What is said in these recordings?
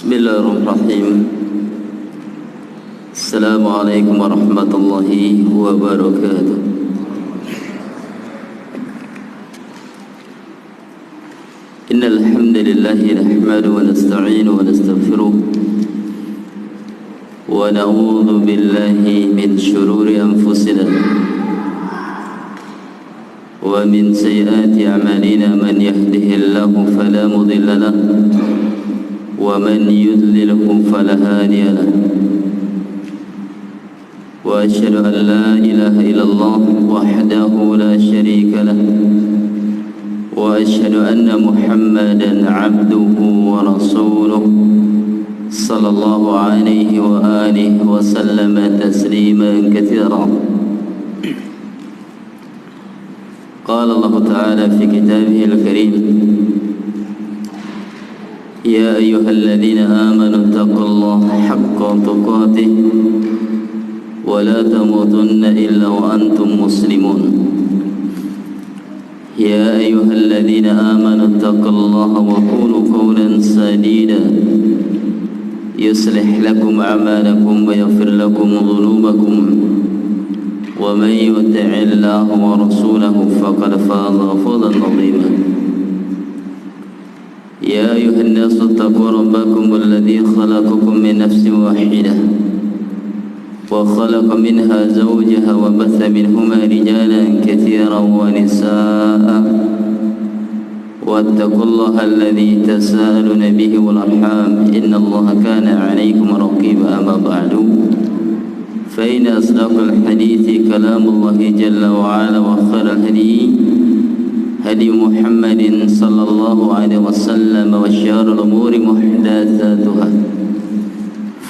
Bismillahirrahmanirrahim. Assalamualaikum warahmatullahi wabarakatuh. Innal hamdalillahi nahmaduhu wa nasta'inuhu wa nastaghfiruh wa na'udzu billahi min shururi anfusina wa min sayyiati a'malina. Man yahdihillahu fala mudilla lahu ومن يضلله فلا هادي له وأشهد أن لا إله إلا الله وحده لا شريك له وأشهد أن محمدا عبده ورسوله صلى الله عليه وآله وسلم تسليما كثيرا. قال الله تعالى في كتابه الكريم: يا أيها الذين آمنوا اتقوا الله حق تقاته ولا تموتن إلا وأنتم مسلمون. يا أيها الذين آمنوا اتقوا الله وقولوا قولا سديدا يصلح لكم أعمالكم ويغفر لكم ذنوبكم ومن يطع الله ورسوله فقد فاز فوزا عظيما. يا أيها الناس اتقوا ربكم الذي خلقكم من نفس واحدة وخلق منها زوجها وبث منهما رجالا كثيرا ونساء واتقوا الله الذي تساءلون به والأرحام إن الله كان عليكم رقيبا. أما بعد فإن أصدق الحديث كلام الله جل وعلا وخير الهدي هدي محمد صلى الله عليه وسلم وشر الأمور محدثاتها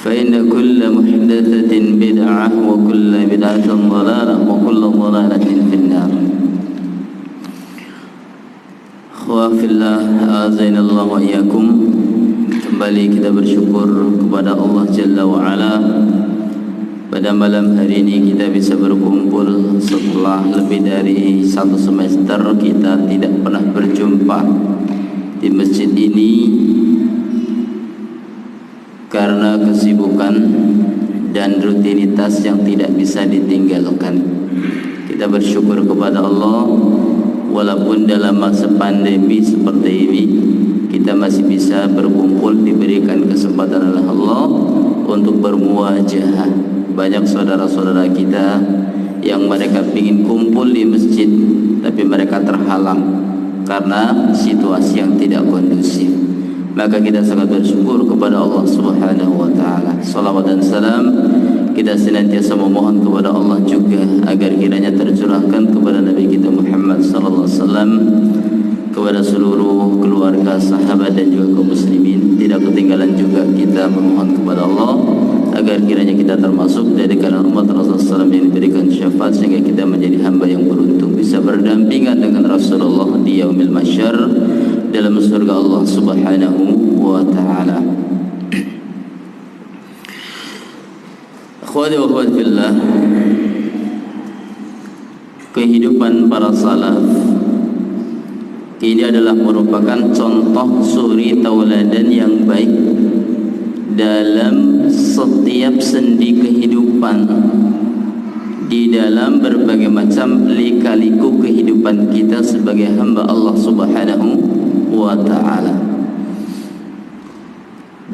فإن كل محدثة بدعة وكل بدعة ضلالة وكل ضلالة في النار. Khawafillah azzaina Allah wa iyyakum. Kembali kita bersyukur kepada Allah Jalla wa Ala. Pada malam hari ini kita bisa berkumpul setelah lebih dari 1 semester kita tidak pernah berjumpa di masjid ini karena kesibukan dan rutinitas yang tidak bisa ditinggalkan. Kita bersyukur kepada Allah walaupun dalam masa pandemi seperti ini kita masih bisa berkumpul, diberikan kesempatan oleh Allah untuk bermuajahah. Banyak saudara-saudara kita yang mereka ingin kumpul di masjid tapi mereka terhalang karena situasi yang tidak kondusif. Maka kita sangat bersyukur kepada Allah Subhanahu wa taala. Salawat dan salam kita senantiasa memohon kepada Allah juga agar kiranya tercurahkan kepada Nabi kita Muhammad sallallahu alaihi wasallam, kepada seluruh keluarga, sahabat dan juga kaum muslimin. Tidak ketinggalan juga kita memohon kepada Allah agar kiranya kita termasuk dari kalangan umat Rasulullah SAW yang diberikan syafaat sehingga kita menjadi hamba yang beruntung bisa berdampingan dengan Rasulullah di yaumil mahsyar dalam surga Allah Subhanahu wa taala. Akhwati wa akhwat fillah, kehidupan para salaf ini adalah merupakan contoh suri tauladan yang baik dalam setiap sendi kehidupan, di dalam berbagai macam lika-liku kehidupan kita sebagai hamba Allah Subhanahu wa ta'ala.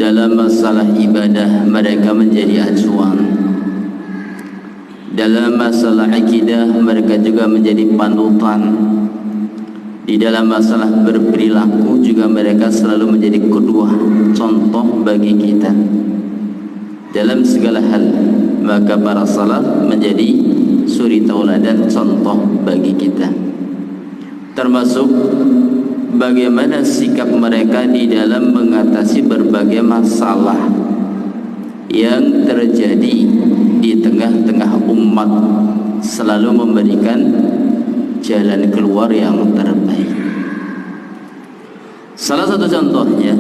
Dalam masalah ibadah mereka menjadi acuan, dalam masalah akidah mereka juga menjadi panutan, di dalam masalah berperilaku juga mereka selalu menjadi kedua contoh bagi kita dalam segala hal. Maka para salaf menjadi suri tauladan contoh bagi kita, termasuk bagaimana sikap mereka di dalam mengatasi berbagai masalah yang terjadi di tengah-tengah umat, selalu memberikan jalan keluar yang terbaik. Salah satu contohnya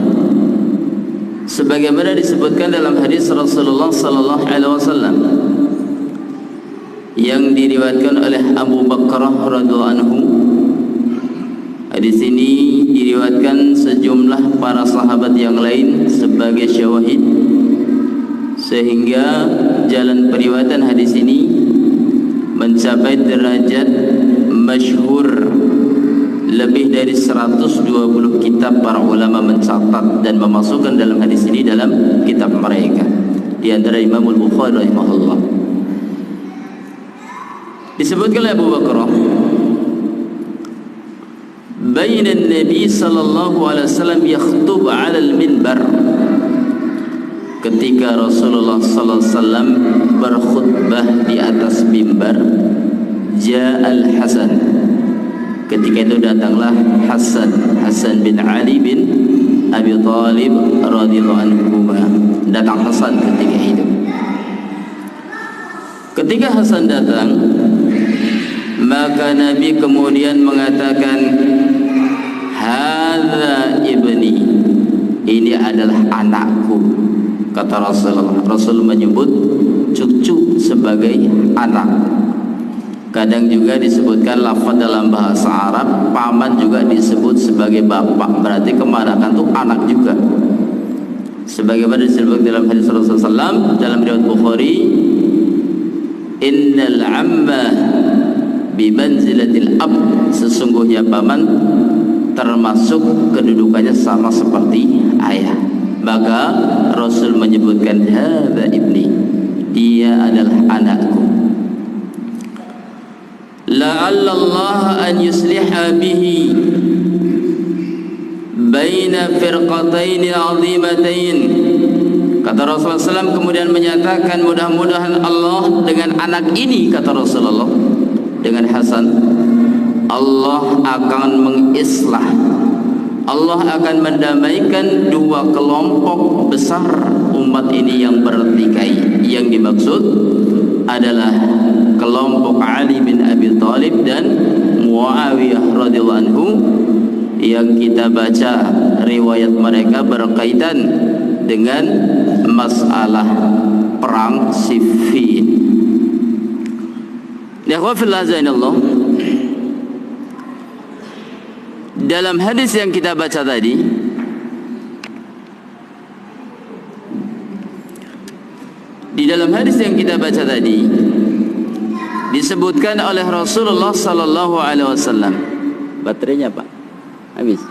sebagaimana disebutkan dalam hadis Rasulullah sallallahu alaihi wasallam yang diriwayatkan oleh Abu Bakrah radhiyallahu anhu. Hadis ini diriwayatkan sejumlah para sahabat yang lain sebagai syawahid, sehingga jalan periwayatan hadis ini mencapai derajat masyhur. Lebih dari 120 kitab para ulama mencatat dan memasukkan dalam hadis ini dalam kitab mereka. Di antara Imam Al-Bukhari rahimahullah. Disebutkan oleh Abu Bakar, baina Nabi sallallahu alaihi wasallam yakhutub 'ala al-minbar. Ketika Rasulullah sallallahu alaihi wasallam berkhutbah di atas mimbar, ja'al Hasan. Ketika itu datanglah Hasan bin Ali bin Abi Thalib radhiyallahu anhu. Datang Hasan ketika itu. Ketika Hasan datang, maka Nabi kemudian mengatakan, hadza ibni, ini adalah anakku. Kata Rasulullah. Rasul menyebut cucu sebagai anak. Kadang juga disebutkan lafaz dalam bahasa Arab, paman juga disebut sebagai bapak, berarti kemanakan itu anak juga. Sebagaimana disebut dalam hadis Rasulullah SAW dalam riwayat Bukhari, innal amma bimanzilatil ab, sesungguhnya paman termasuk kedudukannya sama seperti ayah. Maka Rasul menyebutkan hadza ibni, dia adalah anakku. La'alla Allah an yusliha bihi baina firqatain 'azimatain. Kata Rasulullah SAW kemudian menyatakan, mudah-mudahan Allah dengan anak ini, kata Rasulullah, dengan Hasan, Allah akan mengislah, Allah akan mendamaikan dua kelompok besar umat ini yang bertikai. Yang dimaksud adalah kelompok Ali bin Abi Thalib dan Muawiyah radhiyallahu anhu, yang kita baca riwayat mereka berkaitan dengan masalah perang Siffin. Ya khawfillah zainallah, dalam hadis yang kita baca tadi, di dalam hadis yang kita baca tadi disebutkan oleh Rasulullah sallallahu alaihi wasallam, baterainya Pak habis.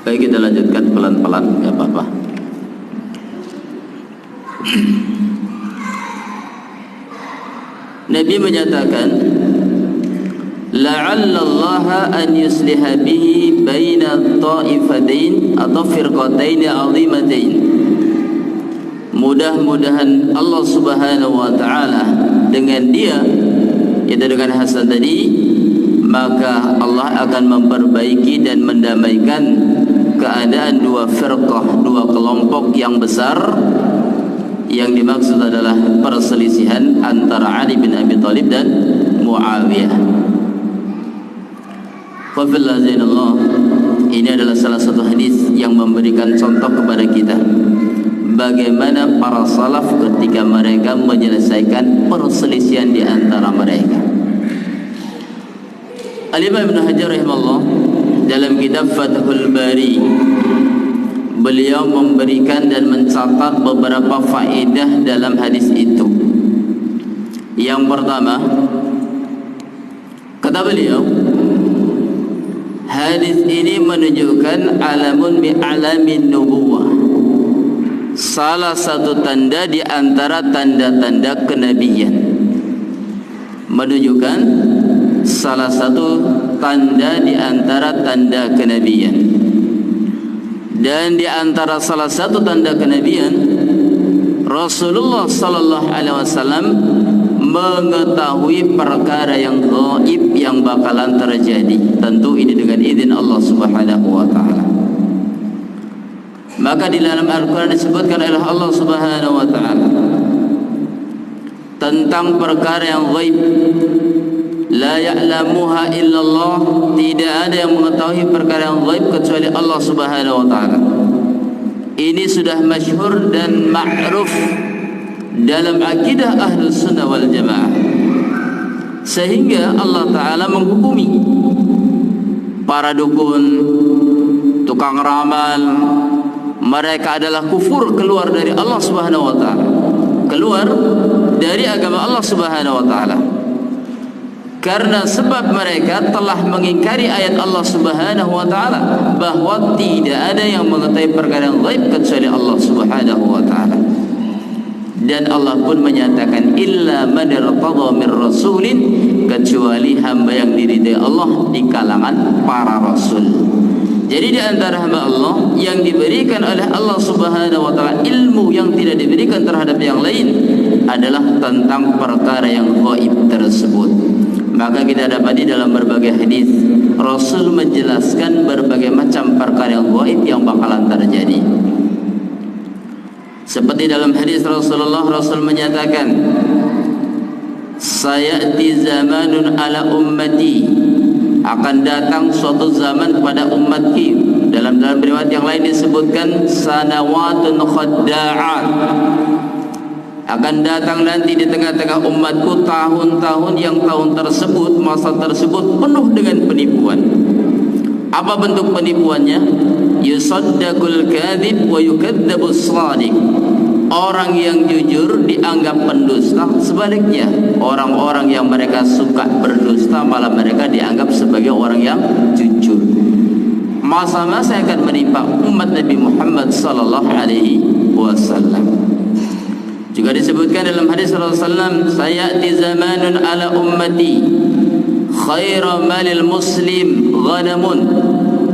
Baik, kita lanjutkan pelan-pelan, nggak apa-apa. Nabi menyatakan, la'alla Allah an yusliha bihi baina ta'ifatain atau firqatain 'azimatain. Mudah-mudahan Allah Subhanahu wa taala dengan dia, yaitu dengan Hasan tadi, maka Allah akan memperbaiki dan mendamaikan keadaan dua firqah, dua kelompok yang besar Yang dimaksud adalah perselisihan antara Ali bin Abi Thalib dan Muawiyah. Qafilazinallah, ini adalah salah satu hadis yang memberikan contoh kepada kita bagaimana para salaf ketika mereka menyelesaikan perselisihan di antara mereka. Al-Imam Ibn Hajar rahimahullah dalam kitab Fathul Bari, beliau memberikan dan mencatat beberapa faedah dalam hadis itu. Yang pertama, kata beliau, hadis ini menunjukkan alamun bi alamin nubuwah, salah satu tanda di antara tanda-tanda kenabian. Menunjukkan salah satu tanda di antara tanda kenabian. Dan di antara salah satu tanda kenabian, Rasulullah sallallahu alaihi wasallam mengetahui perkara yang gaib yang bakalan terjadi. Tentu ini dengan izin Allah Subhanahu wa taala. Maka di dalam Al-Qur'an disebutkan oleh Allah Subhanahu wa taala tentang perkara yang gaib, la ya'lamuha illallah, tidak ada yang mengetahui perkara yang gaib kecuali Allah Subhanahu wa taala. Ini sudah masyhur dan ma'ruf dalam akidah Ahlus Sunnah wal Jamaah, sehingga Allah taala menghukumi para dukun, tukang ramal, mereka adalah kufur, keluar dari Allah Subhanahu wa taala, keluar dari agama Allah Subhanahu wa taala. Karena sebab mereka telah mengingkari ayat Allah Subhanahu wa taala bahwa tidak ada yang mengetahui perkara yang gaib kecuali Allah Subhanahu wa taala. Dan Allah pun menyatakan illa man irtada min rasulin, kecuali hamba yang diridai Allah di kalangan para rasul. Jadi di antara hamba Allah yang diberikan oleh Allah Subhanahu wa taala ilmu yang tidak diberikan terhadap yang lain adalah tentang perkara yang gaib tersebut. Maka kita dapati dalam berbagai hadis Rasul menjelaskan berbagai macam perkara yang gaib yang bakalan terjadi. Seperti dalam hadis Rasulullah, Rasul menyatakan, sayati zamanun ala ummati, akan datang suatu zaman pada umatku. Dalam riwayat yang lain disebutkan sanawatun khadda'at, akan datang nanti di tengah-tengah umatku tahun-tahun yang tahun tersebut, masa tersebut penuh dengan penipuan. Apa bentuk penipuannya? Yusaddaqul kadhib wa yukadzdzabus shadiq. Orang yang jujur dianggap pendusta, sebaliknya orang-orang yang mereka suka berdusta malah mereka dianggap sebagai orang yang jujur. Masa-masa akan menimpa umat Nabi Muhammad sallallahu alaihi wasallam. Juga disebutkan dalam hadis Rasulullah, sayati zamanun ala ummati khairu malil muslim ghanamun,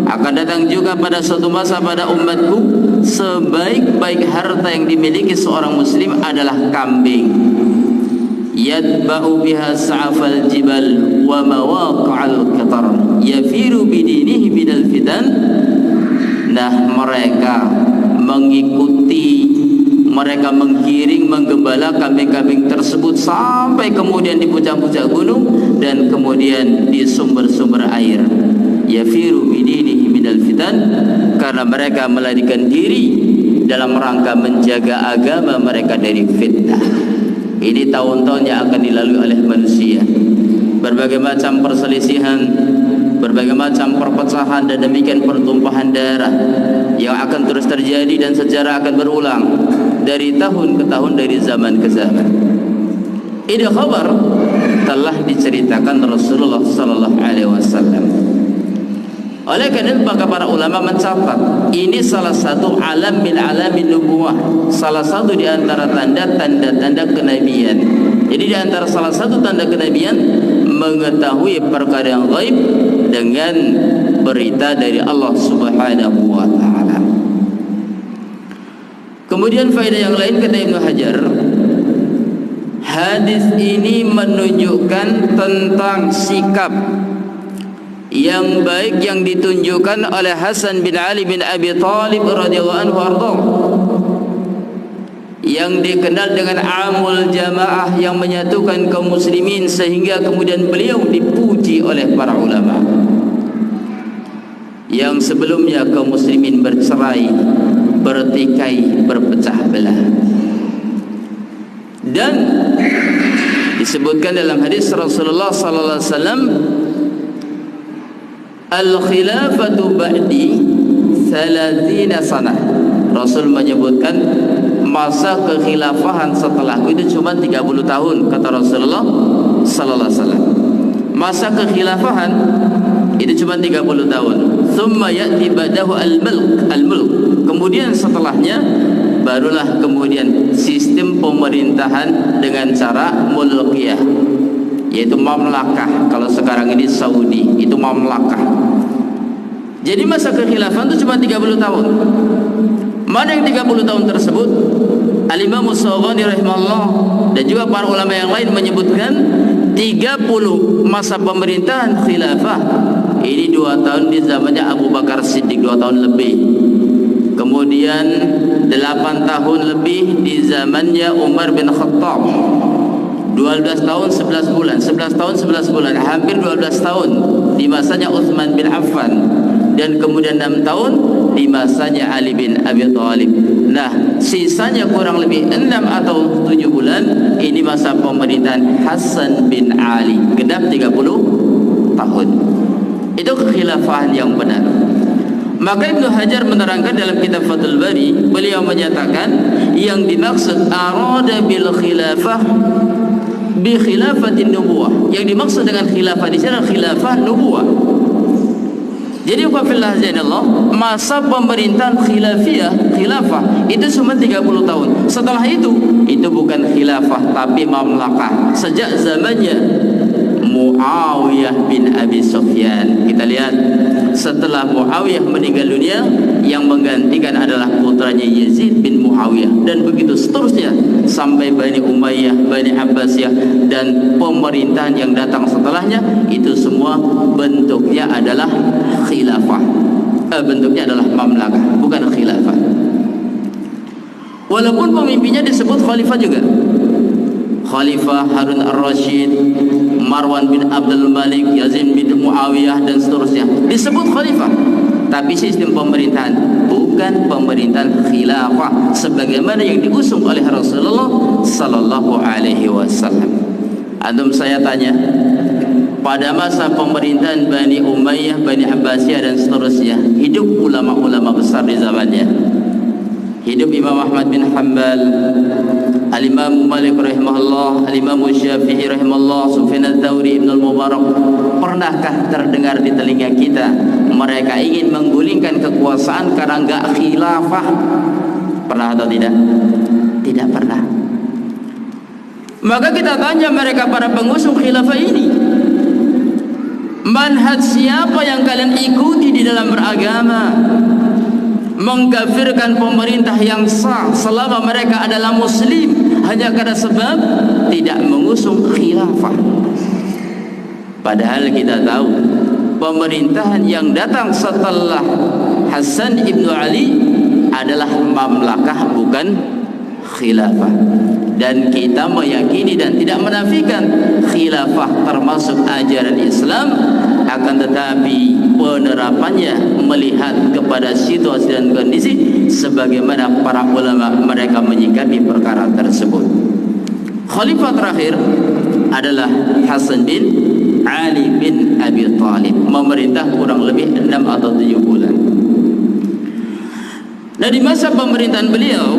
akan datang juga pada suatu masa pada umatku sebaik-baik harta yang dimiliki seorang muslim adalah kambing. Yadba'u biha sa'afal jibal wa mawaqa'al qatar yafiru bidinihi minal fitan. Nah, mereka mengikuti, mereka menggiring, menggembala kambing-kambing tersebut sampai kemudian di puncak-puncak gunung dan kemudian di sumber-sumber air. Yafiru bidinihi minal fitan, karena mereka melarikan diri dalam rangka menjaga agama mereka dari fitnah. Ini tahun-tahun yang akan dilalui oleh manusia. Berbagai macam perselisihan, berbagai macam perpecahan, dan demikian pertumpahan darah yang akan terus terjadi dan sejarah akan berulang dari tahun ke tahun, dari zaman ke zaman. Ini khabar telah diceritakan Rasulullah sallallahu alaihi wasallam. Oleh karena itu maka para ulama mencatat ini salah satu alam min alamin nubuwah, salah satu di antara tanda-tanda kenabian. Jadi di antara salah satu tanda kenabian mengetahui perkara yang gaib dengan berita dari Allah Subhanahu wa taala. Kemudian faedah yang lain kata Ibnu Hajar, hadis ini menunjukkan tentang sikap yang baik yang ditunjukkan oleh Hasan bin Ali bin Abi Thalib radhiyallahu anhu arda, yang dikenal dengan amul jamaah, yang menyatukan kaum muslimin, sehingga kemudian beliau dipuji oleh para ulama. Yang sebelumnya kaum muslimin bercerai, bertikai, berpecah belah. Dan disebutkan dalam hadis Rasulullah sallallahu alaihi wasallam, al-khilafatu ba'di 30 sanah. Rasul menyebutkan masa kekhilafahan setelahku itu cuma 30 tahun, kata Rasulullah sallallahu alaihi wasallam. Masa kekhilafahan itu cuma 30 tahun. Thumma ya'ti ba'dahu al-mulk. Kemudian setelahnya barulah kemudian sistem pemerintahan dengan cara mulkiyah, yaitu mamlakah. Kalau sekarang ini Saudi itu mamlakah. Jadi masa kekhilafahan itu cuma 30 tahun. Mana yang 30 tahun tersebut? Al-Imam As-Saghani rahimahullah dan juga para ulama yang lain menyebutkan 30 masa pemerintahan khilafah. Ini 2 tahun di zamannya Abu Bakar Siddiq, 2 tahun lebih. Kemudian 8 tahun lebih di zamannya Umar bin Khattab, 12 tahun 11 bulan, 11 tahun 11 bulan, hampir 12 tahun di masanya Utsman bin Affan, dan kemudian 6 tahun di masanya Ali bin Abi Thalib. Nah, sisanya kurang lebih 6 atau 7 bulan ini masa pemerintahan Hasan bin Ali, genap 30 tahun. Itu kekhilafahan yang benar. Maka Ibnu Hajar menerangkan dalam kitab Fathul Bari, beliau menyatakan yang dimaksud arada bil khilafah bi khilafatin nubuwah. Yang dimaksud dengan khilafah di sini khilafah nubuwah. Jadi wafillah zainallah, masa pemerintahan khilafah itu cuma 30 tahun. Setelah itu bukan khilafah tapi mamlakah. Sejak zamannya Muawiyah bin Abi Sufyan. Kita lihat setelah Muawiyah meninggal dunia, yang menggantikan adalah putranya Yazid bin Muawiyah, dan begitu seterusnya sampai Bani Umayyah, Bani Abbasiyah, dan pemerintahan yang datang setelahnya. Itu semua bentuknya adalah khilafah, bentuknya adalah mamlakah, bukan khilafah. Walaupun pemimpinnya disebut khalifah juga, Khalifah Harun ar-Rasyid, Marwan bin Abdul Malik, Yazid bin Muawiyah, dan seterusnya disebut khalifah, tapi sistem pemerintahan bukan pemerintahan khilafah sebagaimana yang diusung oleh Rasulullah sallallahu alaihi wasallam. Antum, saya tanya, pada masa pemerintahan Bani Umayyah, Bani Abbasiyah, dan seterusnya, hidup ulama-ulama besar di zamannya. Hidup Imam Ahmad bin Hanbal, Al-Imam Malik rahimahullah, Al-Imam Syafi'i rahimahullah, Sufyan Ats-Tsauri, Ibnu Al-Mubarak. Pernahkah terdengar di telinga kita mereka ingin menggulingkan kekuasaan karena enggak khilafah? Pernah atau tidak? Tidak pernah. Maka kita tanya mereka, para pengusung khilafah ini, manhaj siapa yang kalian ikuti di dalam beragama? Mengkafirkan pemerintah yang sah selama mereka adalah muslim hanya karena sebab tidak mengusung khilafah. Padahal kita tahu pemerintahan yang datang setelah Hasan ibnu Ali adalah mamlakah, bukan khilafah. Dan kita meyakini dan tidak menafikan khilafah termasuk ajaran Islam, akan tetapi penerapannya melihat kepada situasi dan kondisi sebagaimana para ulama mereka menyikapi perkara tersebut. Khalifah terakhir adalah Hasan bin Ali bin Abi Thalib, memerintah kurang lebih 6 atau 7 bulan. Nah, di masa pemerintahan beliau,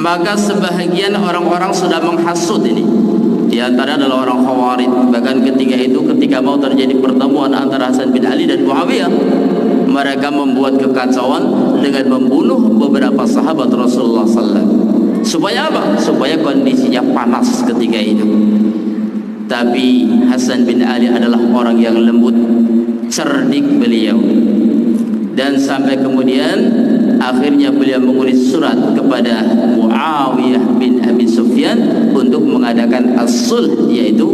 maka sebahagian orang-orang sudah menghasut ini. Di antara adalah orang Khawarij. Bahkan ketika mau terjadi pertemuan antara Hasan bin Ali dan Muawiyah, mereka membuat kekacauan dengan membunuh beberapa sahabat Rasulullah SAW. Supaya apa? Supaya kondisinya panas ketika itu. Tapi Hasan bin Ali adalah orang yang lembut, cerdik beliau. Dan sampai kemudian akhirnya beliau menulis surat kepada Muawiyah bin Abi Sufyan untuk mengadakan as-sulh, yaitu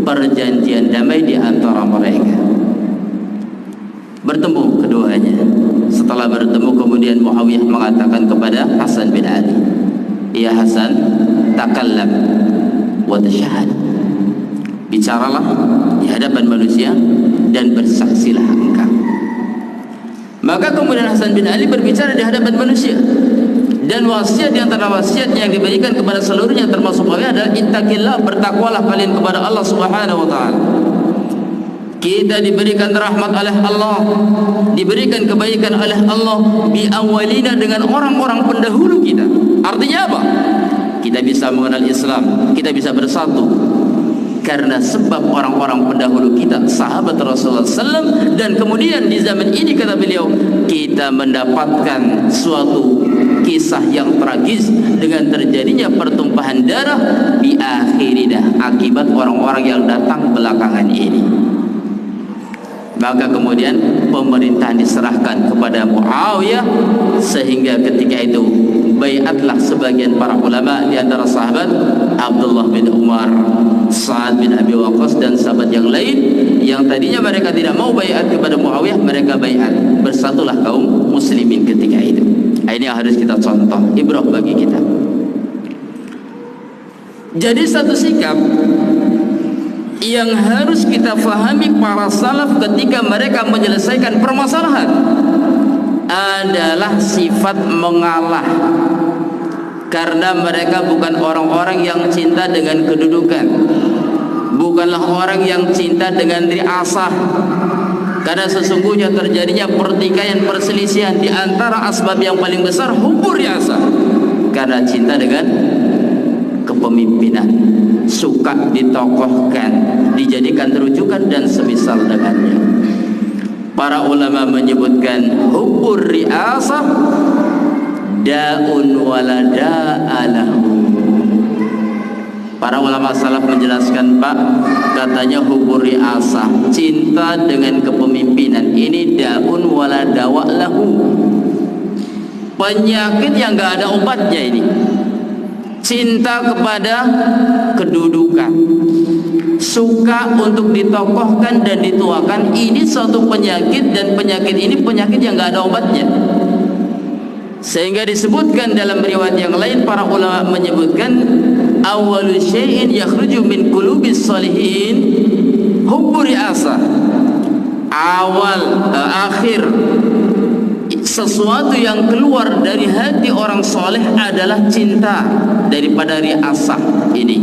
perjanjian damai di antara mereka. Bertemu keduanya. Setelah bertemu kemudian Kemudian Muawiyah mengatakan kepada Hasan bin Ali, "Ya Hasan, takallam wa tashahhad." Bicaralah di hadapan manusia dan bersaksilah engkau. Maka kemudian Hasan bin Ali berbicara di hadapan manusia. Dan wasiat di antara wasiat yang diberikan kepada seluruhnya termasuk Muawiyah adalah ittaqillah, bertakwalah kalian kepada Allah Subhanahu wa taala. Kita diberikan rahmat oleh Allah, diberikan kebaikan oleh Allah bi awwalina, dengan orang-orang pendahulu kita. Artinya apa? Kita bisa mengenal Islam, kita bisa bersatu karena sebab orang-orang pendahulu kita, sahabat Rasulullah SAW. Dan kemudian di zaman ini, kata beliau, kita mendapatkan suatu kisah yang tragis dengan terjadinya pertumpahan darah di akhirinah akibat orang-orang yang datang belakangan ini. Maka kemudian pemerintahan diserahkan kepada Muawiyah, sehingga ketika itu baiatlah sebagian para ulama di antara sahabat, Abdullah bin Umar, Sa'ad bin Abi Waqqas, dan sahabat yang lain yang tadinya mereka tidak mau baiat kepada Muawiyah, mereka baiat. Bersatulah kaum muslimin ketika itu. Ini yang harus kita contoh, ibrah bagi kita. Jadi satu sikap yang harus kita fahami para salaf ketika mereka menyelesaikan permasalahan adalah sifat mengalah, karena mereka bukan orang-orang yang cinta dengan kedudukan, bukanlah orang yang cinta dengan riasah. Karena sesungguhnya terjadinya pertikaian, perselisihan di antara asbab yang paling besar hubur riasah, karena cinta dengan kepemimpinan, suka ditokohkan, dijadikan rujukan dan semisal dengannya. Para ulama menyebutkan hubur riasah da'un wala da'alahu. Para ulama salaf menjelaskan, Pak, katanya hubur riasah, cinta dengan kepemimpinan, ini da'un wala dawa'lahu, penyakit yang gak ada obatnya ini. Cinta kepada kedudukan, suka untuk ditokohkan dan dituakan, ini suatu penyakit, dan penyakit ini penyakit yang gak ada obatnya. Sehingga disebutkan dalam riwayat yang lain, para ulama menyebutkan awwalu syai'in yakhruju min qulubis shalihin hubbu ri'asah. Akhir sesuatu yang keluar dari hati orang soleh adalah cinta daripada riasah ini,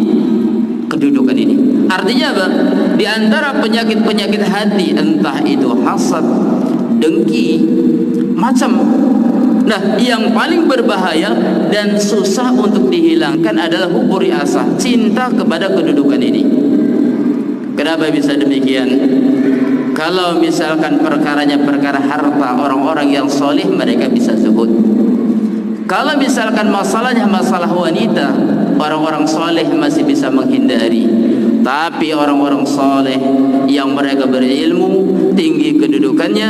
kedudukan ini. Artinya apa? Di antara penyakit-penyakit hati, entah itu hasad, dengki, macam. Nah, yang paling berbahaya dan susah untuk dihilangkan adalah hubur riasah, cinta kepada kedudukan ini. Kenapa bisa demikian? Kalau misalkan perkaranya perkara harta, orang-orang yang soleh mereka bisa zuhud. Kalau misalkan masalahnya masalah wanita, orang-orang soleh masih bisa menghindari. Tapi orang-orang soleh yang mereka berilmu, tinggi kedudukannya,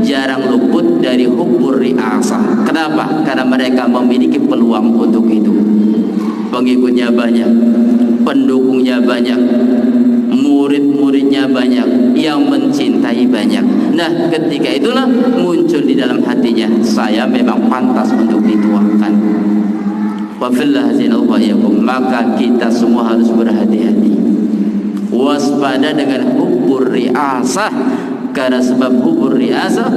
jarang luput dari hubur riasah. Kenapa? Karena mereka memiliki peluang untuk itu. Pengikutnya banyak, pendukungnya banyak, murid-muridnya banyak, yang mencintai banyak. Nah, ketika itulah muncul di dalam hatinya, saya memang pantas untuk dituakan. Maka kita semua harus berhati-hati, waspada dengan hubur riasah, karena sebab hubur riasah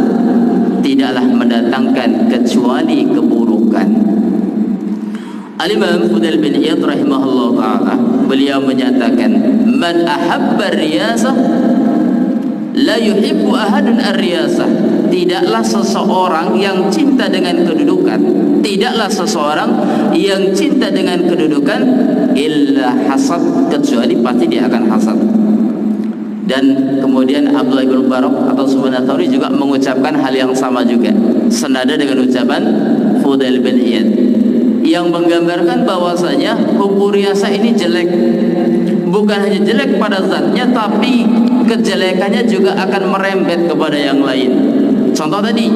tidaklah mendatangkan kecuali keburukan. Al-Imam Fudail bin Iyad rahimahullah ta'ala, beliau menyatakan, man ahabba riyasah la yuhibbu ahadun ar-riyasah. Tidaklah seseorang yang cinta dengan kedudukan, tidaklah seseorang yang cinta dengan kedudukan illa hasad, kecuali pasti dia akan hasad. Dan kemudian Abdullah bin Mubarak atau Sufyan Ats-Tsauri juga mengucapkan hal yang sama juga, senada dengan ucapan Fudail bin Iyad, yang menggambarkan bahwasanya hubur riasah ini jelek. Bukan hanya jelek pada zatnya, tapi kejelekannya juga akan merembet kepada yang lain. Contoh tadi,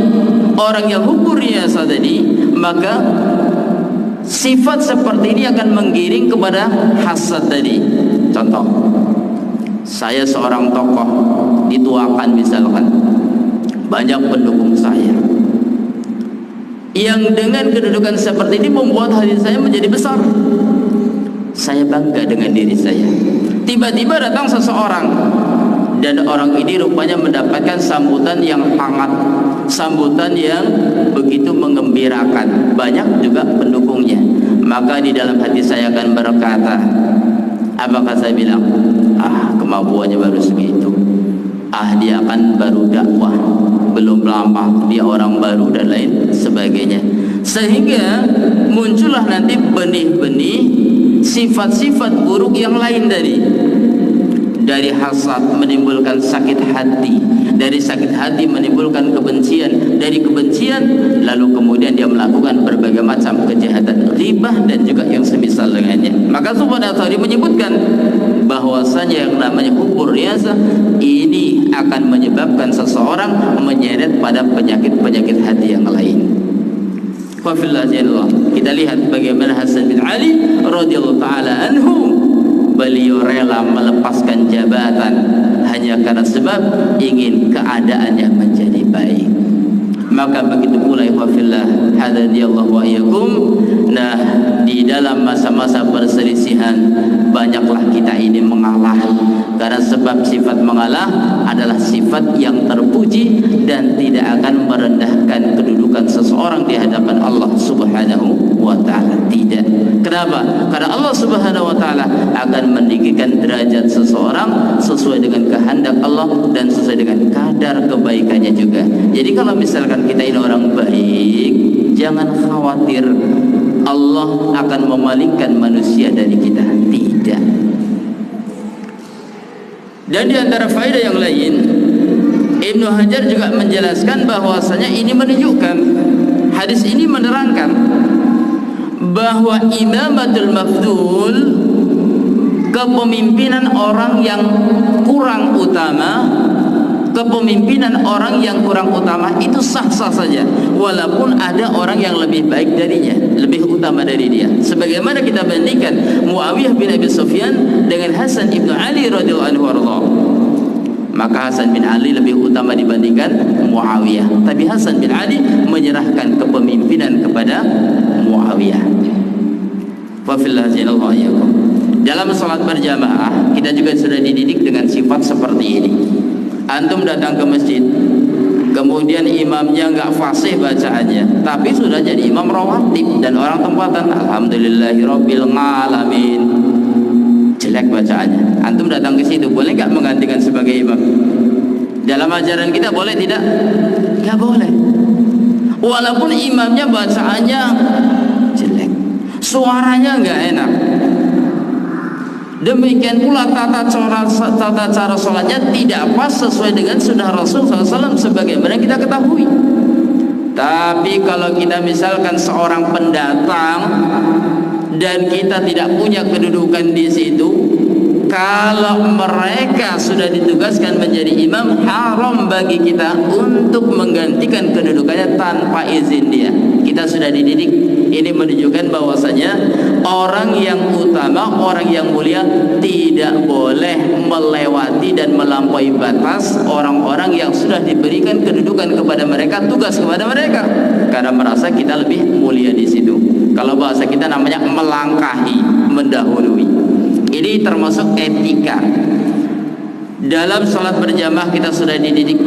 orang yang hubur riasah tadi, maka sifat seperti ini akan menggiring kepada hasad tadi. Contoh, saya seorang tokoh dituakan misalkan, banyak pendukung saya, yang dengan kedudukan seperti ini membuat hati saya menjadi besar. Saya bangga dengan diri saya. Tiba-tiba datang seseorang, dan orang ini rupanya mendapatkan sambutan yang hangat, sambutan yang begitu menggembirakan, banyak juga pendukungnya. Maka di dalam hati saya akan berkata, apakah saya bilang, kemampuannya baru segitu, dia akan baru dakwah, belum lama, dia orang baru dan lain sebagainya. Sehingga muncullah nanti benih-benih sifat-sifat buruk yang lain dari hasad menimbulkan sakit hati, dari sakit hati menimbulkan kebencian, dari kebencian lalu kemudian dia melakukan berbagai macam kejahatan, ghibah dan juga yang semisal dengannya. Maka Sufyan Ats-Tsauri menyebutkan bahwasanya yang namanya hubbur riyasah ini akan menyebabkan seseorang menyeret pada penyakit-penyakit hati yang lain. Kita lihat bagaimana Hasan bin Ali radhiyallahu taala anhu, beliau rela melepaskan jabatan hanya karena sebab ingin keadaannya menjadi baik. Maka begitu pula ikhwafillah hadadiyallahu wa iyyakum. Nah, di dalam masa-masa perselisihan banyaklah kita ini mengalah, karena sebab sifat mengalah adalah sifat yang terpuji dan tidak akan merendahkan kedudukan seseorang di hadapan Allah Subhanahu wa taala. Tidak. Kenapa? Karena Allah Subhanahu wa taala akan meninggikan derajat seseorang sesuai dengan kehendak Allah dan sesuai dengan kadar kebaikannya juga. Jadi kalau misalkan kita ini orang baik, jangan khawatir Allah akan memalingkan manusia dari kita. Tidak. Dan di antara faedah yang lain, Ibnu Hajar juga menjelaskan bahwasanya ini menunjukkan, hadis ini menerangkan bahwa imamatul mafdul, kepemimpinan orang yang kurang utama, kepemimpinan orang yang kurang utama itu sah-sah saja, walaupun ada orang yang lebih baik darinya, lebih utama dari dia. Sebagaimana kita bandingkan Muawiyah bin Abi Sufyan dengan Hasan bin Ali radhiyallahu anhu, maka Hasan bin Ali lebih utama dibandingkan Muawiyah. Tapi Hasan bin Ali menyerahkan kepemimpinan kepada Muawiyah. Dalam salat berjamaah kita juga sudah dididik dengan sifat seperti ini. Antum datang ke masjid, kemudian imamnya enggak fasih bacaannya, tapi sudah jadi imam rawatib dan orang tempatan, alhamdulillahirabbil alamin, jelek bacaannya. Antum datang ke situ, boleh enggak menggantikan sebagai imam? Dalam ajaran kita boleh tidak? Enggak boleh. Walaupun imamnya bacaannya jelek, suaranya enggak enak. Demikian pula tata cara sholatnya tidak pas sesuai dengan sunnah Rasul SAW sebagaimana kita ketahui. Tapi kalau kita misalkan seorang pendatang dan kita tidak punya kedudukan di situ, kalau mereka sudah ditugaskan menjadi imam, haram bagi kita untuk menggantikan kedudukannya tanpa izin dia. Kita sudah dididik. Ini menunjukkan bahwasanya orang yang utama, orang yang mulia tidak boleh melewati dan melampaui batas orang-orang yang sudah diberikan kedudukan kepada mereka, tugas kepada mereka, karena merasa kita lebih mulia di situ. Kalau bahasa kita namanya melangkahi, mendahului. Ini termasuk etika. Dalam sholat berjamaah kita sudah dididik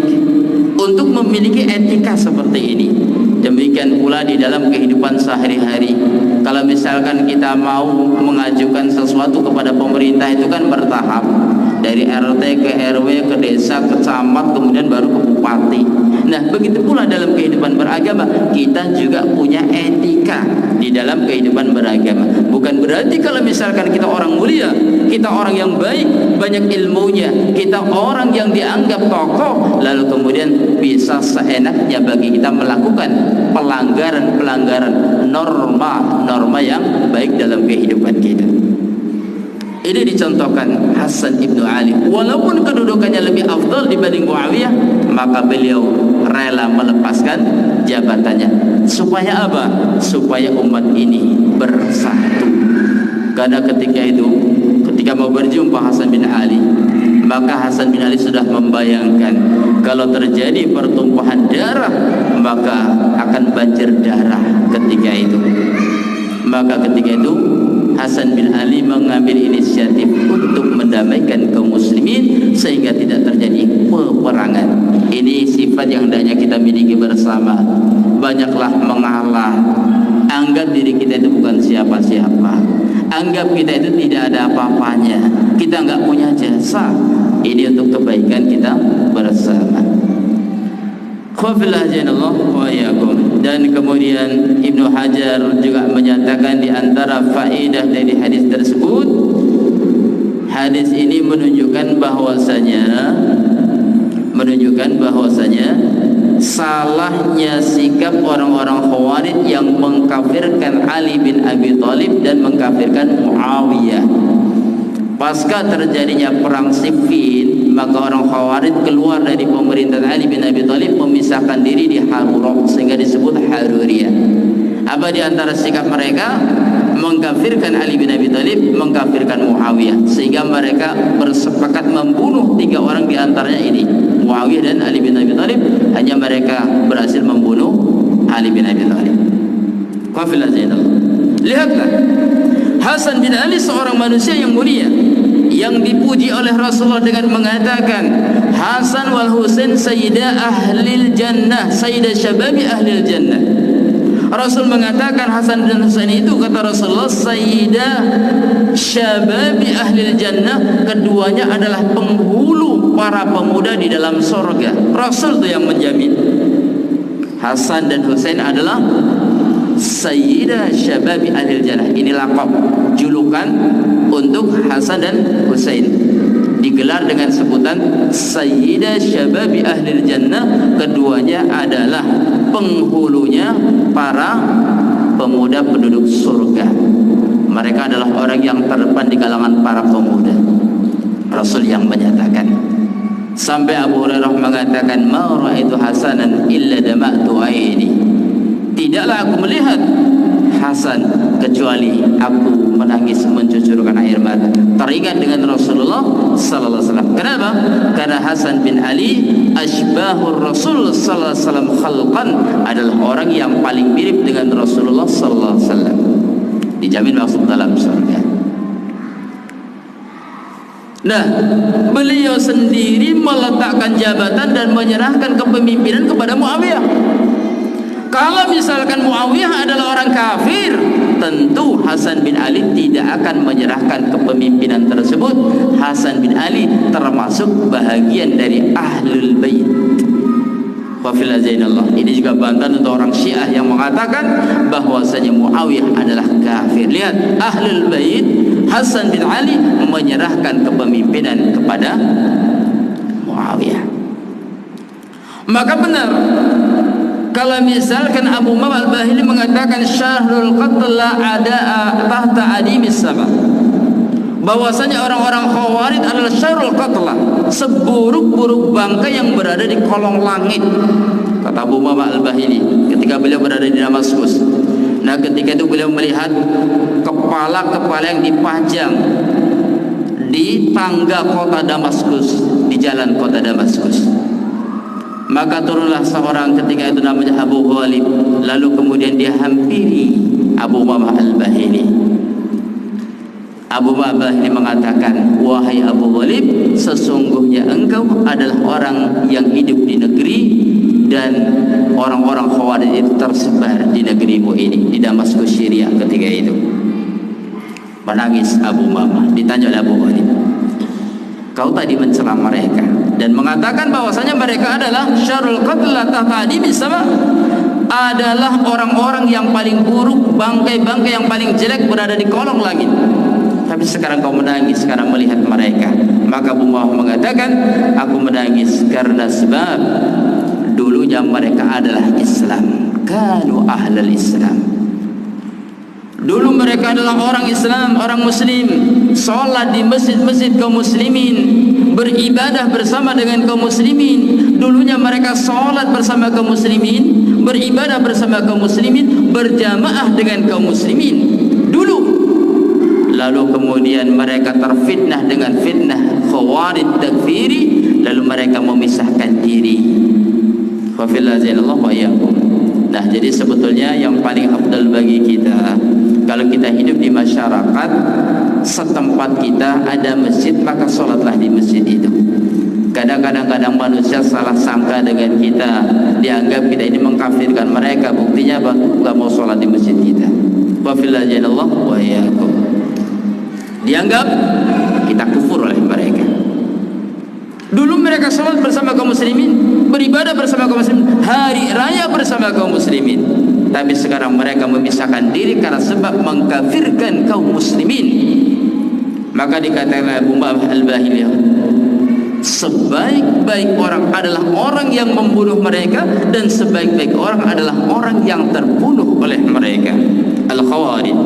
untuk memiliki etika seperti ini. Demikian pula di dalam kehidupan sehari-hari. Kalau misalkan kita mau mengajukan sesuatu kepada pemerintah, itu kan bertahap, dari RT ke RW ke desa ke camat, kemudian baru ke bupati. Nah, begitu pula dalam kehidupan beragama, kita juga punya etika di dalam kehidupan beragama. Bukan berarti kalau misalkan kita orang mulia, kita orang yang baik, banyak ilmunya, kita orang yang dianggap tokoh, lalu kemudian bisa seenaknya bagi kita melakukan pelanggaran norma yang baik dalam kehidupan kita. Ini dicontohkan Hasan ibnu Ali, walaupun kedudukannya lebih afdal dibanding Muawiyah, maka beliau rela melepaskan jabatannya. Supaya apa? Supaya umat ini bersatu. Karena ketika mau berjumpa Hasan bin Ali, maka Hasan bin Ali sudah membayangkan kalau terjadi pertumpahan darah, maka akan banyak banjir darah ketika itu. Maka ketika itu Hasan bin Ali mengambil inisiatif untuk mendamaikan kaum muslimin sehingga tidak terjadi peperangan. Ini sifat yang hendaknya kita miliki bersama. Banyaklah mengalah, anggap diri kita itu bukan siapa-siapa, anggap kita itu tidak ada apa-apanya, kita enggak punya jasa. Ini untuk kebaikan kita bersama. Dan kemudian Ibnu Hajar juga menyatakan di antara faedah dari hadis tersebut, hadis ini menunjukkan bahwasanya salahnya sikap orang-orang Khawarij yang mengkafirkan Ali bin Abi Thalib dan mengkafirkan Muawiyah. Pasca terjadinya perang Siffin, maka orang Khawarij keluar dari pemerintahan Ali bin Abi Thalib, memisahkan diri di Harura sehingga disebut Haruriyah. Apa di antara sikap mereka? Mengkafirkan Ali bin Abi Thalib, mengkafirkan Muawiyah, sehingga mereka bersepakat membunuh 3 orang di antaranya ini, Muawiyah dan Ali bin Abi Thalib. Hanya mereka berhasil membunuh Ali bin Abi Thalib. Lihatlah, Hasan bin Ali seorang manusia yang mulia, yang dipuji oleh Rasulullah dengan mengatakan, Hasan wal Husain sayyidah ahlil jannah, sayyidah syababi ahlil jannah. Rasul mengatakan Hasan dan Husain itu, kata Rasulullah, sayyidah syababi ahlil jannah, keduanya adalah penghulu para pemuda di dalam surga. Rasul itu yang menjamin. Hasan dan Husain adalah sayyidah syababi ahlil jannah. Ini laqab, julukan untuk Hasan dan Husain, digelar dengan sebutan sayyidah syababi ahlil jannah. Keduanya adalah penghulunya para pemuda penduduk surga. Mereka adalah orang yang terdepan di kalangan para pemuda. Rasul yang menyatakan, sampai Abu Hurairah mengatakan, ma ra'aitu Hasanan illa dama'tu aini, tidaklah aku melihat Hasan kecuali aku menangis mencucurkan air mata. Teringat dengan Rasulullah sallallahu alaihi wasallam. Kenapa? Karena Hasan bin Ali asbahur Rasul sallallahu alaihi wasallam khalqan, adalah orang yang paling mirip dengan Rasulullah sallallahu alaihi wasallam. Dijamin masuk dalam surga. Nah, beliau sendiri meletakkan jabatan dan menyerahkan kepemimpinan kepada Muawiyah. Kalau misalkan Muawiyah adalah orang kafir, tentu Hasan bin Ali tidak akan menyerahkan kepemimpinan tersebut. Hasan bin Ali termasuk bahagian dari Ahlul Bait. Ini juga bantahan untuk orang Syiah yang mengatakan bahwasanya Muawiyah adalah kafir. Lihat, Ahlul Bait, Hasan bin Ali menyerahkan kepemimpinan kepada Muawiyah. Maka benar kalau misalkan Abu Umamah Al-Bahili mengatakan syahrul qatl ada tahta adimis sama, bahwasanya orang-orang Khawarij adalah syahrul qatl, seburuk-buruk bangkai yang berada di kolong langit, kata Abu Umamah Al-Bahili ketika beliau berada di Damaskus. Nah, ketika itu beliau melihat kepala-kepala yang dipajang di tangga kota Damaskus, di jalan kota Damaskus. Maka turunlah seorang ketika itu namanya Abu Ghalib, lalu kemudian dia hampiri Abu Umamah Al-Bahili. Abu Umamah Al-Bahili mengatakan, wahai Abu Ghalib, sesungguhnya engkau adalah orang yang hidup di negeri, dan orang-orang Khawarij itu tersebar di negerimu ini, di Damaskus, Syria. Ketika itu menangis Abu Umamah. Ditanya oleh Abu Ghalib, kau tadi mencela mereka dan mengatakan bahwasanya mereka adalah syarul qatl tahta sama, adalah orang-orang yang paling buruk, bangkai-bangkai yang paling jelek berada di kolong langit. Tapi sekarang kau menangis karena melihat mereka. Maka Abu Umamah mengatakan, aku menangis karena sebab dulunya mereka adalah Islam, kanu ahlul Islam. Dulu mereka adalah orang Islam, orang Muslim, sholat di masjid-masjid kaum muslimin, beribadah bersama dengan kaum muslimin. Dulunya mereka sholat bersama kaum muslimin, beribadah bersama kaum muslimin, berjamaah dengan kaum muslimin dulu. Lalu kemudian mereka terfitnah dengan fitnah Khawarij takfiri, lalu mereka memisahkan diri. Wa filazillallah wa iyyakum. Nah, jadi sebetulnya bagi kita. Kalau kita hidup di masyarakat setempat kita ada masjid, maka sholatlah di masjid itu. Kadang-kadang manusia salah sangka dengan kita, dianggap kita ini mengkafirkan mereka. Buktinya apa? Gak mau sholat di masjid kita. Wa fillah janallah wa iyyakum. Dianggap kita kufur oleh mereka. Dulu mereka sholat bersama kaum muslimin, beribadah bersama kaum muslimin, hari raya bersama kaum muslimin. Tapi sekarang mereka memisahkan diri karena sebab mengkafirkan kaum muslimin. Maka dikatakan Abu Umaamah Al-Bahiliyah, sebaik-baik orang adalah orang yang membunuh mereka, dan sebaik-baik orang adalah orang yang terbunuh oleh mereka. Al-Khawarij,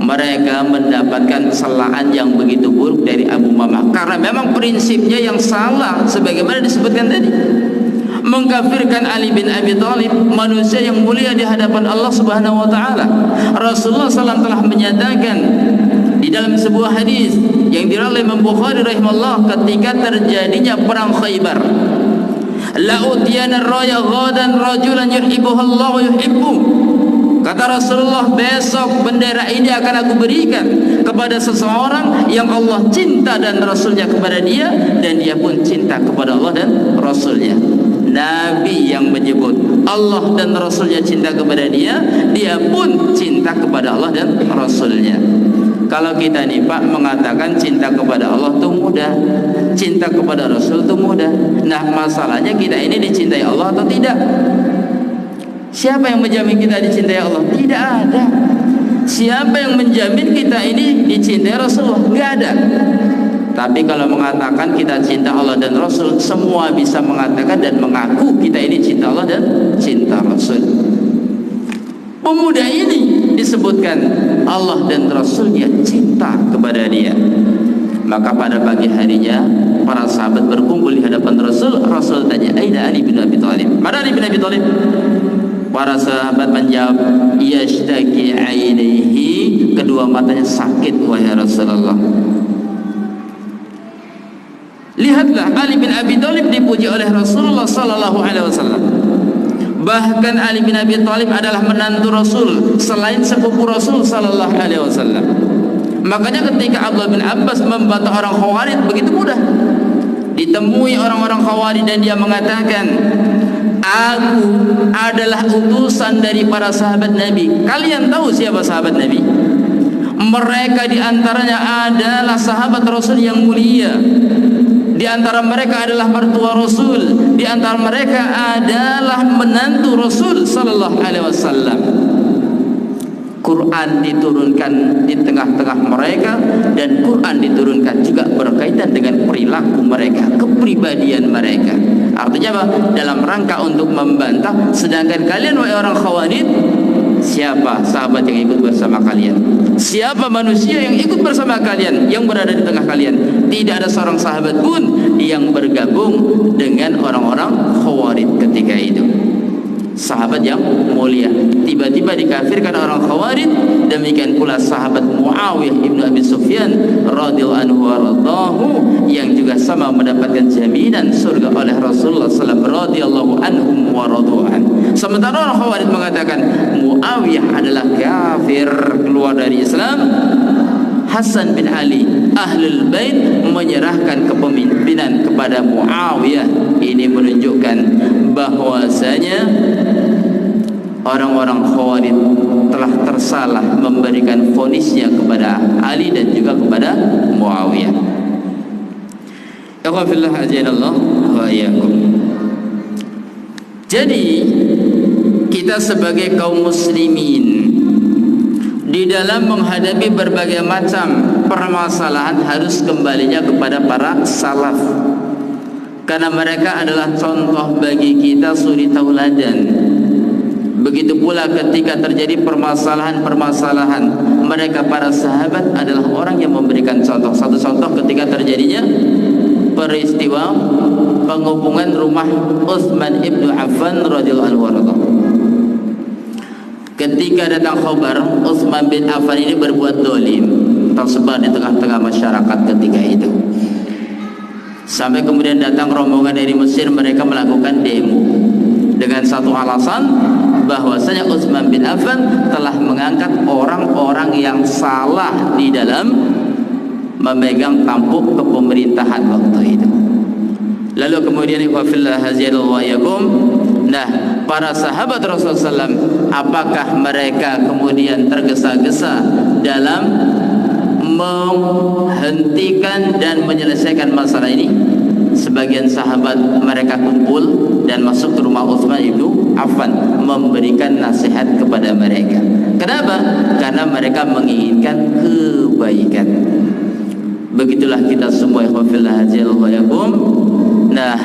mereka mendapatkan celaan yang begitu buruk dari Abu Umaamah karena memang prinsipnya yang salah, sebagaimana disebutkan tadi, mengkafirkan Ali bin Abi Thalib, manusia yang mulia di hadapan Allah Subhanahu wa taala. Rasulullah SAW telah menyatakan di dalam sebuah hadis yang diriwayatkan Imam Bukhari rahimahullah, ketika terjadinya perang Khaybar, la utiyana raya ghadan rajulan yuhibbuhu Allah wa yuhibbu. Kata Rasulullah, besok bendera ini akan aku berikan kepada seseorang yang Allah cinta dan Rasulnya kepada dia, dan dia pun cinta kepada Allah dan Rasulnya. Nabi yang menyebut Allah dan Rasulnya cinta kepada dia, dia pun cinta kepada Allah dan Rasulnya. Kalau kita nih Pak mengatakan cinta kepada Allah itu mudah, cinta kepada Rasul itu mudah. Nah masalahnya kita ini dicintai Allah atau tidak? Siapa yang menjamin kita dicintai Allah? Tidak ada. Siapa yang menjamin kita ini dicintai Rasulullah? Tidak ada. Tapi kalau mengatakan kita cinta Allah dan Rasul, semua bisa mengatakan dan mengaku kita ini cinta Allah dan cinta Rasul. Pemuda ini disebutkan Allah dan Rasulnya cinta kepada dia. Maka pada pagi harinya para sahabat berkumpul di hadapan Rasul. Rasul tanya, aina Ali bin Abi Thalib? Mana Ali bin Abi Thalib? Para sahabat menjawab, yashtaki ainihi, kedua matanya sakit wahai Rasulullah. Lihatlah, Ali bin Abi Thalib dipuji oleh Rasulullah sallallahu alaihi wasallam. Bahkan Ali bin Abi Thalib adalah menantu Rasul selain sepupu Rasul sallallahu alaihi wasallam. Makanya ketika Abdullah bin Abbas membantah orang Khawarij begitu mudah. Ditemui orang-orang Khawarij dan dia mengatakan, aku adalah utusan dari para sahabat Nabi. Kalian tahu siapa sahabat Nabi? Mereka diantaranya adalah sahabat Rasul yang mulia. Di antara mereka adalah mertua Rasul, di antara mereka adalah menantu Rasul sallallahu alaihi wasallam. Quran diturunkan di tengah-tengah mereka, dan Quran diturunkan juga berkaitan dengan perilaku mereka, kepribadian mereka. Artinya apa? Dalam rangka untuk membantah. Sedangkan kalian wahai orang Khawarij, siapa sahabat yang ikut bersama kalian? Siapa manusia yang ikut bersama kalian, yang berada di tengah kalian? Tidak ada seorang sahabat pun yang bergabung dengan orang-orang Khawarij ketika itu. Sahabat yang mulia tiba-tiba dikafirkan orang Khawarij. Demikian pula sahabat Muawiyah ibnu Abi Sufyan radhiyallahu anhu waradahu, yang juga sama mendapatkan jaminan surga oleh Rasulullah sallallahu radhiyallahu anhum waradu'an. Sementara orang Khawarij mengatakan Muawiyah adalah kafir, keluar dari Islam. Hasan bin Ali Ahlul Bait menyerahkan kepemimpinan kepada Muawiyah. Ini menunjukkan bahwasanya orang-orang Khawarij telah tersalah memberikan vonisnya kepada Ali dan juga kepada Muawiyah. Ikhwafillah azinallah wa iyyakum. Jadi kita sebagai kaum muslimin di dalam menghadapi berbagai macam permasalahan harus kembalinya kepada para salaf, karena mereka adalah contoh bagi kita, suri tauladan. Begitu pula ketika terjadi permasalahan-permasalahan, mereka para sahabat adalah orang yang memberikan contoh. Satu contoh ketika terjadinya peristiwa pengepungan rumah Utsman ibnu Affan radhiyallahu anhu. Ketika datang khabar Utsman bin Affan ini berbuat dolim, tersebar di tengah-tengah masyarakat ketika itu. Sampai kemudian datang rombongan dari Mesir, mereka melakukan demo dengan satu alasan bahwasanya Utsman bin Affan telah mengangkat orang-orang yang salah di dalam memegang tampuk kepemerintahan waktu itu. Lalu kemudian nah, para sahabat Rasulullah SAW, apakah mereka kemudian tergesa-gesa dalam menghentikan dan menyelesaikan masalah ini? Sebagian sahabat mereka kumpul dan masuk ke rumah Utsman bin Affan, memberikan nasihat kepada mereka. Kenapa? Karena mereka menginginkan kebaikan. Begitulah kita semua ikhwafillah hazilakum. Nah,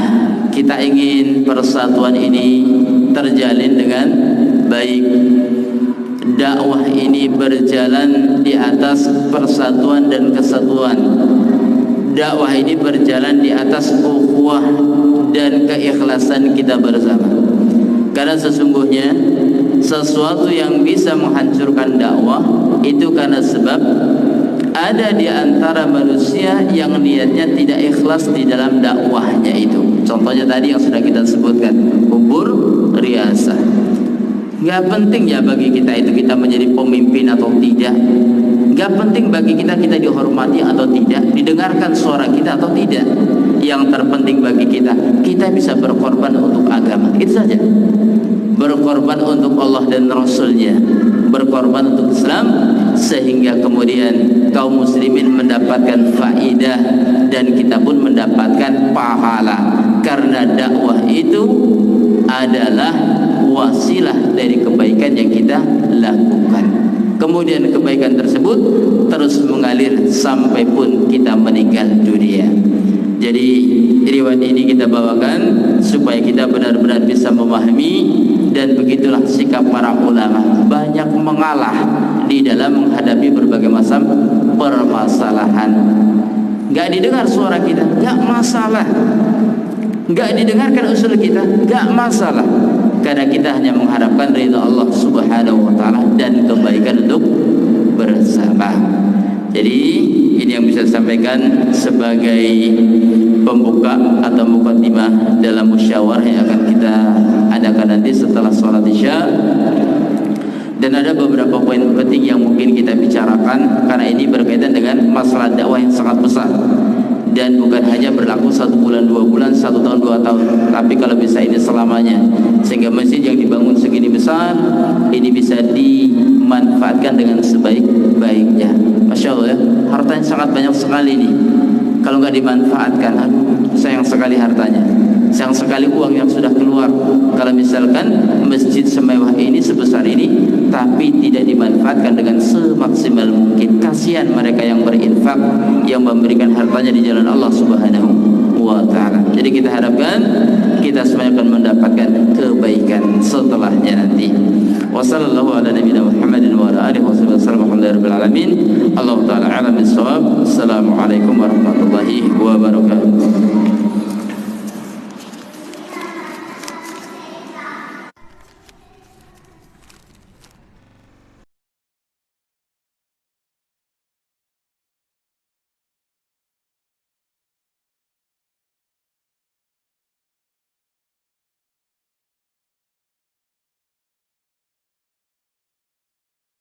kita ingin persatuan ini terjalin dengan baik. Dakwah ini berjalan di atas persatuan dan kesatuan. Dakwah ini berjalan di atas ukhuwah dan keikhlasan kita bersama. Karena sesungguhnya sesuatu yang bisa menghancurkan dakwah itu karena sebab ada di antara manusia yang niatnya tidak ikhlas di dalam dakwahnya itu. Contohnya tadi yang sudah kita sebutkan, hubur riasah. Gak penting ya bagi kita itu kita menjadi pemimpin atau tidak. Gak penting bagi kita kita dihormati atau tidak, didengarkan suara kita atau tidak. Yang terpenting bagi kita, kita bisa berkorban untuk agama. Itu saja. Berkorban untuk Allah dan Rasulnya, berkorban untuk Islam, sehingga kemudian kaum muslimin mendapatkan faidah dan kita pun mendapatkan pahala. Karena dakwah itu adalah wasilah dari kebaikan yang kita lakukan. Kemudian kebaikan tersebut terus mengalir sampai pun kita meninggal dunia. Jadi riwayat ini kita bawakan supaya kita benar-benar bisa memahami, dan begitulah sikap para ulama, banyak mengalah di dalam menghadapi berbagai macam permasalahan. Gak didengar suara kita, gak masalah. Gak didengarkan usul kita, gak masalah. Karena kita hanya mengharapkan ridha Allah Subhanahu wa taala dan kebaikan untuk bersama. Jadi ini yang bisa disampaikan sebagai pembuka atau mukadimah dalam musyawarah yang akan kita adakan nanti setelah sholat Isya. Dan ada beberapa poin penting yang mungkin kita bicarakan, karena ini berkaitan dengan masalah dakwah yang sangat besar. Dan bukan hanya berlaku 1 bulan, 2 bulan, 1 tahun, 2 tahun, tapi kalau bisa ini selamanya. Sehingga masjid yang dibangun segini besar ini bisa dimanfaatkan dengan sebaik-baiknya. Masya Allah ya, hartanya sangat banyak sekali nih. Kalau nggak dimanfaatkan, aduh, sayang sekali hartanya, sayang sekali uang yang sudah keluar. Kalau misalkan masjid semewah ini, sebesar ini, tapi tidak dimanfaatkan dengan semaksimal mungkin, kasihan mereka yang berinfak, yang memberikan hartanya di jalan Allah Subhanahu wa taala. Jadi kita harapkan kita semuanya akan mendapatkan kebaikan setelahnya nanti. Wassallallahu ala nabiyina Muhammadin wa ala alihi wasallam. Alhamdulillahirabbil alamin. Allah taala a'lam bissawab. Assalamualaikum warahmatullahi wabarakatuh.